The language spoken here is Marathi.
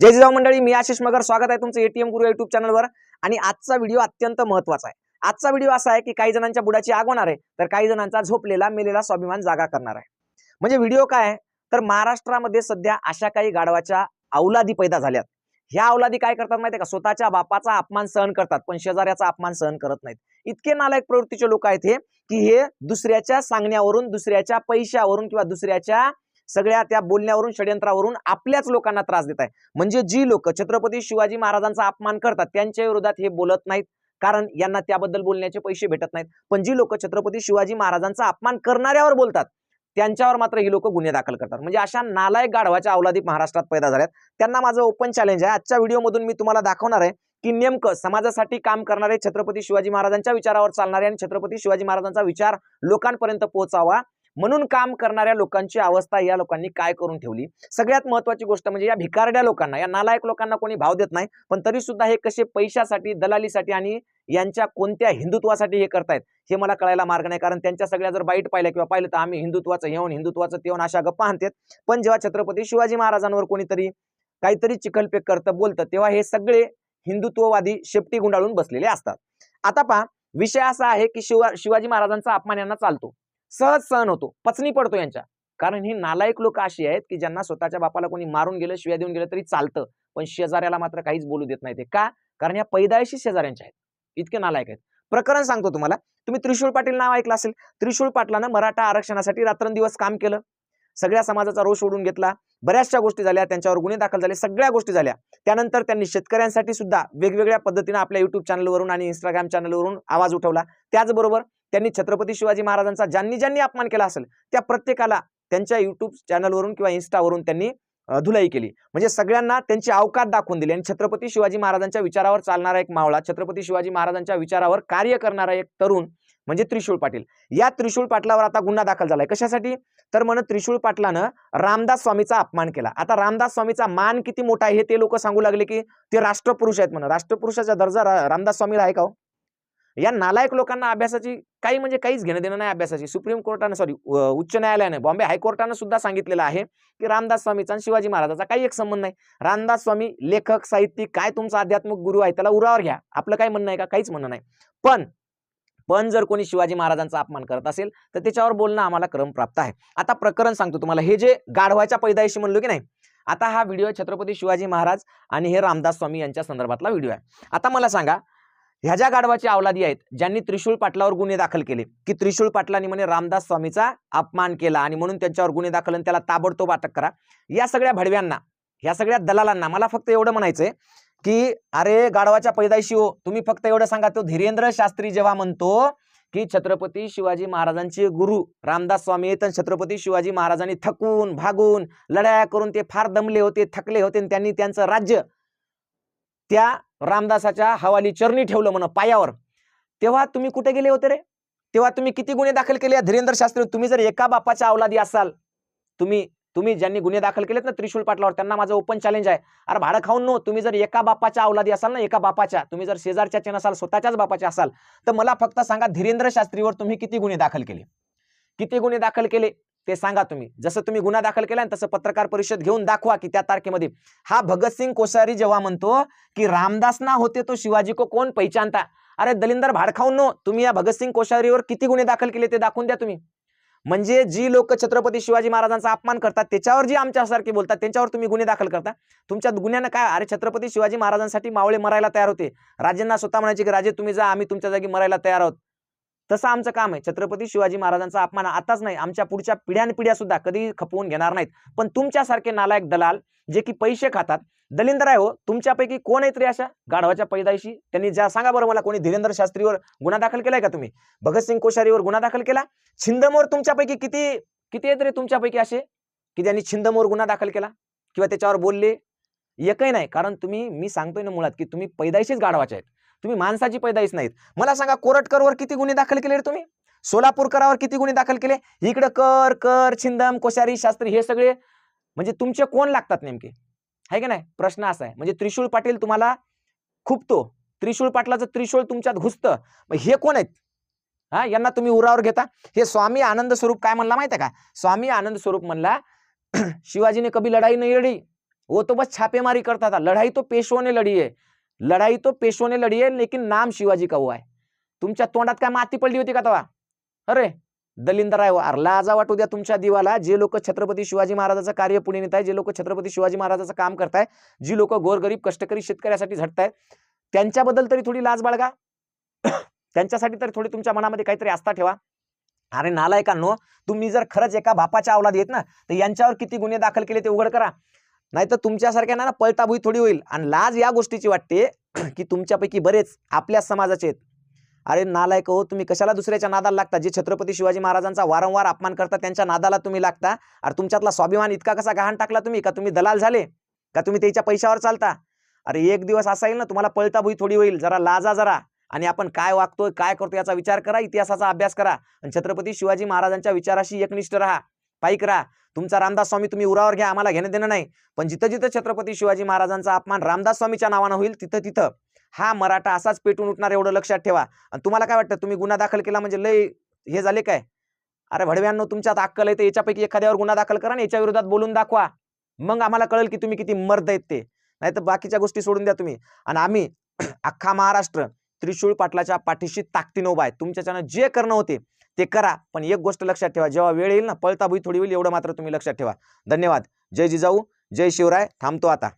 जय जिजाऊ मंडळी, मी आशिष मगर. स्वागत आहे तुमचं एटीएम गुरु युट्यूब चॅनलवर. आणि आजचा व्हिडिओ अत्यंत महत्त्वाचा आहे. आजचा व्हिडिओ असा आहे की काही जणांच्या बुडाची आग होणार आहे, तर काही जणांचा झोपलेला मेलेला स्वाभिमान जागा करणार आहे. म्हणजे व्हिडिओ काय आहे, तर महाराष्ट्रामध्ये सध्या अशा काही गाढवाच्या औलादी पैदा झाल्यात. ह्या औलादी काय करतात माहिती आहे का? स्वतःच्या बापाचा अपमान सहन करतात, पण शेजाऱ्याचा अपमान सहन करत नाहीत. इतके नालायक प्रवृत्तीचे लोक आहेत हे, की हे दुसऱ्याच्या सांगण्यावरून, दुसऱ्याच्या पैशावरून किंवा दुसऱ्याच्या सगळ्या त्या बोलण्यावरून, षड्यंत्रावरून आपल्याच लोकांना त्रास देत आहे. म्हणजे जी लोक छत्रपती शिवाजी महाराजांचा अपमान करतात त्यांच्या विरोधात हे बोलत नाहीत, कारण यांना त्याबद्दल बोलण्याचे पैसे भेटत नाहीत. पण जी लोक छत्रपती शिवाजी महाराजांचा अपमान करणाऱ्यावर बोलतात त्यांच्यावर मात्र ही लोक गुन्हे दाखल करतात. म्हणजे अशा नालायक गाढवाच्या औलादी महाराष्ट्रात पैदा झाल्यात. त्यांना माझं ओपन चॅलेंज आहे. आजच्या व्हिडिओमधून मी तुम्हाला दाखवणार आहे की नेमकं समाजासाठी काम करणारे, छत्रपती शिवाजी महाराजांच्या विचारावर चालणारे आणि छत्रपती शिवाजी महाराजांचा विचार लोकांपर्यंत पोहोचावा म्हणून काम करणाऱ्या लोकांची अवस्था या लोकांनी काय करून ठेवली. सगळ्यात महत्त्वाची गोष्ट म्हणजे या भिकारड्या लोकांना, या नालायक लोकांना कोणी भाव देत नाही, पण तरी सुद्धा हे कसे पैशासाठी, दलालीसाठी आणि यांच्या कोणत्या हिंदुत्वासाठी हे करतायत हे मला कळायला मार्ग नाही. कारण त्यांच्या सगळ्या जर बाईट पाहिल्या किंवा पाहिलं तर आम्ही हिंदुत्वाचं येऊन, हिंदुत्वाचं तेवून अशा गप्पा आणतात. पण जेव्हा छत्रपती शिवाजी महाराजांवर कोणीतरी काहीतरी चिखलपेक करतं, बोलतं, तेव्हा हे सगळे हिंदुत्ववादी शेपटी गुंडाळून बसलेले असतात. आता पहा, विषय असा आहे की शिवाजी महाराजांचा अपमान यांना चालतो, सहज सहन होतो, पचनी पडतो यांच्या. कारण ही नालायक लोक अशी आहेत की ज्यांना स्वतःच्या बापाला कोणी मारून गेलं, शिव्या देऊन गेलं तरी चालतं, पण शेजाऱ्याला मात्र काहीच बोलू देत नाही. ते का? कारण या पैदायशी शेजाऱ्यांच्या आहेत. इतके नालायक आहेत. प्रकरण सांगतो तुम्हाला. तुम्ही त्रिशूळ पाटील नाव ऐकलं असेल. त्रिशूळ पाटलानं मराठा आरक्षणासाठी रात्रंदिवस काम केलं. सगळ्या समाजाचा रोष ओढून घेतला. बऱ्याचशा गोष्टी झाल्या, त्यांच्यावर गुन्हे दाखल झाले, सगळ्या गोष्टी झाल्या. त्यानंतर त्यांनी शेतकऱ्यांसाठी सुद्धा वेगवेगळ्या पद्धतीने आपल्या युट्यूब चॅनलवरून आणि इंस्टाग्राम चॅनलवरून आवाज उठवला. त्याचबरोबर त्यांनी छत्रपती शिवाजी महाराजांचा ज्यांनी अपमान केला असेल त्या प्रत्येकाला त्यांच्या युट्यूब चॅनलवरून किंवा इन्स्टावरून त्यांनी धुलाई केली. म्हणजे सगळ्यांना त्यांची अवकात दाखवून दिली. आणि छत्रपती शिवाजी महाराजांच्या विचारावर चालणारा एक मावळा, छत्रपती शिवाजी महाराजांच्या विचारावर कार्य करणारा एक तरुण म्हणजे त्रिशूळ पाटील. या त्रिशूळ पाटलावर आता गुन्हा दाखल झालाय. कशासाठी? तर म्हणून त्रिशूळ पाटलानं रामदास स्वामीचा अपमान केला. आता रामदास स्वामीचा मान किती मोठा आहे हे ते लोक सांगू लागले की ते राष्ट्रपुरुष आहेत म्हणून. राष्ट्रपुरुषाचा दर्जा रामदास स्वामीला आहे का हो? या नालायक लोकांना अभ्यासाची काही म्हणजे काहीच घेणं देणं नाही. अभ्यासाची सुप्रीम कोर्टानं उच्च न्यायालयाने, बॉम्बे हायकोर्टानं सुद्धा सांगितलेलं आहे की रामदास स्वामीचा आणि शिवाजी महाराजांचा काही एक संबंध नाही. रामदास स्वामी लेखक, साहित्यिक, काय तुमचा आध्यात्मिक गुरु आहे, त्याला उरावर घ्या, आपलं काय म्हणणं आहे का? काहीच म्हणणं नाही. पण जर कोणी शिवाजी महाराजांचा अपमान करत असेल तर त्याच्यावर बोलणं आम्हाला क्रम प्राप्त आहे. आता प्रकरण सांगतो तुम्हाला. हे जे गाढवाच्या पैदाइशी म्हणलो की नाही, आता हा व्हिडिओ छत्रपती शिवाजी महाराज आणि हे रामदास स्वामी यांच्या संदर्भातला व्हिडिओ आहे. आता मला सांगा, ह्या ज्या गाढवाची अवलादी आहेत ज्यांनी त्रिशूळ पाटलावर गुन्हे दाखल केले की त्रिशूळ पाटलांनी म्हणे रामदास स्वामीचा अपमान केला आणि म्हणून त्यांच्यावर गुन्हे दाखल आणि त्याला ताबडतोब अटक करा, या सगळ्या भडव्यांना, या सगळ्या दलालांना मला फक्त एवढं म्हणायचंय की अरे गाढवाच्या पैदाइशी हो, तुम्ही फक्त एवढं सांगा, तो धीरेंद्र शास्त्री जेव्हा म्हणतो की छत्रपती शिवाजी महाराजांचे गुरु रामदास स्वामी आहेत आणि छत्रपती शिवाजी महाराजांनी थकून भागून लढाया करून ते फार दमले होते, थकले होते आणि त्यांनी त्यांचं राज्य त्या रामदासाच्या हवाली चरणी ठेवलं म्हणा, पायावर, तेव्हा तुम्ही कुठे गेले होते रे? तेव्हा तुम्ही किती गुन्हे दाखल केले धीरेंद्र शास्त्री? तुम्ही जर एका बापाच्या अवलादी असाल, तुम्ही ज्यांनी गुन्हे दाखल केलेत ना त्रिशूळ पाटलावर, त्यांना माझं ओपन चॅलेंज आहे. अरे भाडं खाऊन नो, तुम्ही जर एका बापाच्या अवलादी असाल ना, एका बापाच्या, तुम्ही जर शेजारच्या नसाल, स्वतःच्याच बापाच्या असाल, तर मला फक्त सांगा धीरेंद्र शास्त्रीवर तुम्ही किती गुन्हे दाखल केले? किती गुन्हे दाखल केले ते सांगा तुम्ही. जसं तुम्ही गुन्हा दाखल केला तसं पत्रकार परिषद घेऊन दाखवा की त्या तारखेमध्ये हा भगतसिंग कोश्यारी जेव्हा म्हणतो की रामदास ना होते तो शिवाजी को कोण पहिचानता. अरे दलिंदर भाड खाऊन नो, तुम्ही या भगतसिंग कोश्यारीवर किती गुन्हे दाखल केले ते दाखवून द्या तुम्ही. म्हणजे जी लोक छत्रपती शिवाजी महाराजांचा अपमान करतात त्याच्यावर जी आमच्यासारखे बोलतात त्यांच्यावर तुम्ही गुन्हे दाखल करता. तुमच्या गुन्ह्यानं काय? अरे छत्रपती शिवाजी महाराजांसाठी मावळे मरायला तयार होते. राजेंना स्वतः म्हणायचे की राजे तुम्ही जा, आम्ही तुमच्या जागी मरायला तयार आहोत. तसं आमचं काम आहे. छत्रपती शिवाजी महाराजांचा अपमान आताच नाही, आमच्या पुढच्या पिढ्यानपिढ्या सुद्धा कधी खपवून घेणार नाहीत. पण तुमच्यासारखे नालायक दलाल जे की पैसे खातात, दलिंदर आहे हो, तुमच्यापैकी कोण आहेत रे अशा गाढवाच्या पैदाइशी? त्यांनी ज्या सांगा बरं मला, कोणी धीरेंद्र शास्त्रीवर गुन्हा दाखल केलाय का तुम्ही? भगतसिंग कोश्यारीवर गुन्हा दाखल केला? छिंदमोर तुमच्यापैकी किती आहेत रे तुमच्यापैकी असे की ज्यांनी छिंदमोर गुन्हा दाखल केला किंवा त्याच्यावर बोलले? एकही नाही. कारण मी सांगतोय ना मुळात की तुम्ही पैदाइशीच गाढवाचे आहेत, तुम्ही माणसाची पैदाईश नाहीत. मला सांगा कोरटकरवर किती गुन्हे दाखल केले रे तुम्ही? सोलापूरकरावर किती गुन्हे दाखल केले? इकडे कर छिंदम, कोश्यारी, शास्त्री हे सगळे म्हणजे तुमचे कोण लागतात नेमके? आहे की नाही? प्रश्न असा आहे. म्हणजे त्रिशूळ पाटील तुम्हाला खुपतो, त्रिशूळ पाटलाचं त्रिशूळ तुमच्यात घुसतं. हे कोण आहेत? हा, यांना तुम्ही उरावर घेता. हे स्वामी आनंद स्वरूप काय म्हणला माहिती आहे का? स्वामी आनंद स्वरूप म्हणला शिवाजीने कभी लढाई नाही लढी, वो तो बस छापेमारी करता था। लढाई तो पेशवों ने लढी है, लढाई तो पेशवों ने लढी है, लेकिन नाम शिवाजी का हुआ है। तुमच्या तोंडात काय माती पडली होती का तेव्हा? अरे दलिंदर आहे, अरे लाजा वाटू द्या तुमच्या दिवाला. जे लोक छत्रपती शिवाजी महाराजांचं कार्य पुढे नेत आहे, जे लोक छत्रपती शिवाजी महाराजांचं काम करताय, जी लोक गोरगरीब कष्टकरी शेतकऱ्यासाठी झटताय, त्यांच्याबद्दल तरी थोडी लाज बाळगा. त्यांच्यासाठी तरी थोडी तुमच्या मनामध्ये काहीतरी आस्था ठेवा. अरे नालायकांनो, तुम्ही जर खरंच एका बापाच्या अवलाद येत ना, तर यांच्यावर किती गुन्हे दाखल केले ते उघड करा. नाहीतर तुमच्यासारख्या ना पळताभुई थोडी होईल. आणि लाज या गोष्टीची वाटते की तुमच्यापैकी बरेच आपल्या समाजाचे आहेत. अरे नालायक हो, तुम्ही कशाला दुसऱ्याच्या नादाला लागता? जे छत्रपती शिवाजी महाराजांचा वारंवार अपमान करता त्यांच्या नादाला तुम्ही लागता. अरे तुमच्यातला स्वाभिमान इतका कसा गहाण टाकला तुम्ही? का तुम्ही दलाल झाले? का तुम्ही त्याच्या पैशावर चालता? अरे एक दिवस असा येईल ना, तुम्हाला पळताभुई थोडी होईल. जरा लाजा जरा, आणि आपण काय वागतोय काय करतो याचा विचार करा, इतिहासाचा अभ्यास करा, आणि छत्रपती शिवाजी महाराजांच्या विचाराशी एकनिष्ठ राहा, पाईक राहा. तुमचा रामदास स्वामी तुम्ही उरावर घ्या, आम्हाला घेणं देणं नाही. पण जिथं जिथं छत्रपती शिवाजी महाराजांचा अपमान रामदास स्वामीच्या नावानं होईल, तिथं तिथं हा मराठा असाच पेटून उठणार, एवढं लक्षात ठेवा. आणि तुम्हाला काय वाटतं, तुम्ही गुन्हा दाखल केला म्हणजे लय हे झाले काय? अरे भडव्यांनो, तुमच्यात अक्कल आहे तर याच्यापैकी एखाद्यावर गुन्हा दाखल करा आणि याच्या विरोधात बोलून दाखवा. मग आम्हाला कळेल की तुम्ही किती मर्द आहेत ते. नाही तर बाकीच्या गोष्टी सोडून द्या तुम्ही. आणि आम्ही अख्खा महाराष्ट्र त्रिशूळ पाटलाच्या पाठीशी ताकदीने उभा आहे. तुमच्याच्यानं जे करणं होते ते करा. पण एक गोष्ट लक्षात ठेवा, जेव्हा वेळ येईल ना, पळताभुई थोडी होईल, एवढं मात्र तुम्ही लक्षात ठेवा. धन्यवाद. जय जिजाऊ, जय शिवराय. थांबतो आता.